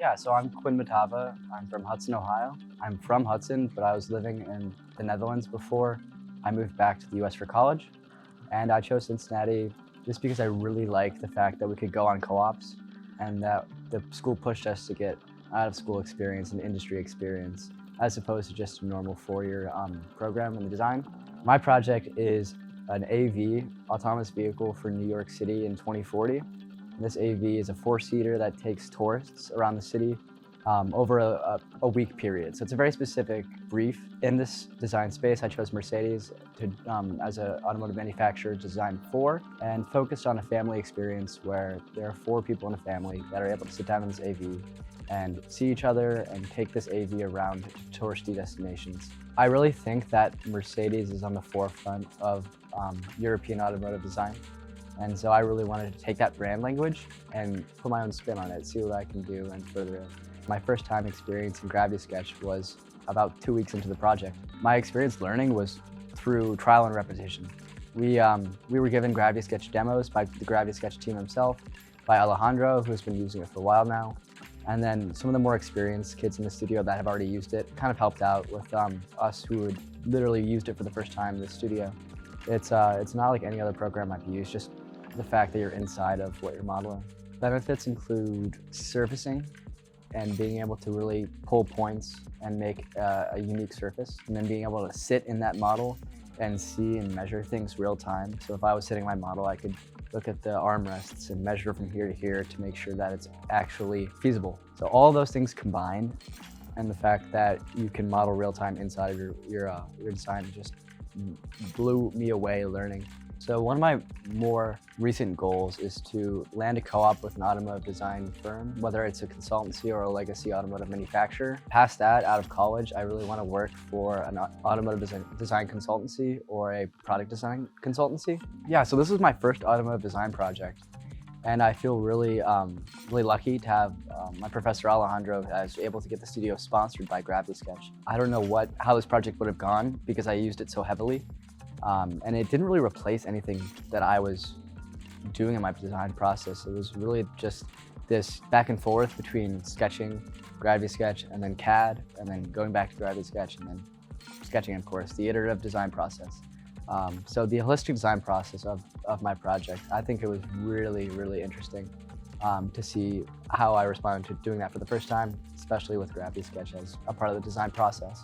Yeah, so I'm Quinn. I'm from Hudson, Ohio. I'm from Hudson, but I was living in the Netherlands before I moved back to the US for college. And I chose Cincinnati just because I really liked the fact that we could go on co-ops and that the school pushed us to get out of school experience and industry experience as opposed to just a normal four-year program in design. My project is an AV, autonomous vehicle for New York City in 2040. This AV is a four-seater that takes tourists around the city over a week period. So it's a very specific brief. In this design space, I chose Mercedes as an automotive manufacturer to design for, and focused on a family experience where there are four people in a family that are able to sit down in this AV and see each other and take this AV around touristy destinations. I really think that Mercedes is on the forefront of European automotive design. And so I really wanted to take that brand language and put my own spin on it, see what I can do and further it. My first time experience in Gravity Sketch was about 2 weeks into the project. My experience learning was through trial and repetition. We were given Gravity Sketch demos by the Gravity Sketch team himself, by Alejandro, who's been using it for a while now. And then some of the more experienced kids in the studio that have already used it kind of helped out with us who had literally used it for the first time in the studio. It's not like any other program I've used, just the fact that you're inside of what you're modeling. Benefits include surfacing and being able to really pull points and make a unique surface, and then being able to sit in that model and see and measure things real time. So if I was sitting my model, I could look at the armrests and measure from here to here to make sure that it's actually feasible. So all those things combined, and the fact that you can model real time inside of your design just blew me away learning. So one of my more recent goals is to land a co-op with an automotive design firm, whether it's a consultancy or a legacy automotive manufacturer. Past that, out of college, I really want to work for an automotive design consultancy or a product design consultancy. Yeah, so this is my first automotive design project. And I feel really lucky to have my professor Alejandro as able to get the studio sponsored by Gravity Sketch. I don't know how this project would have gone because I used it so heavily. And it didn't really replace anything that I was doing in my design process. It was really just this back and forth between sketching, Gravity Sketch, and then CAD, and then going back to Gravity Sketch, and then sketching, of course, the iterative design process. So the holistic design process of my project, I think it was really, really interesting to see how I responded to doing that for the first time, especially with Gravity Sketch as a part of the design process.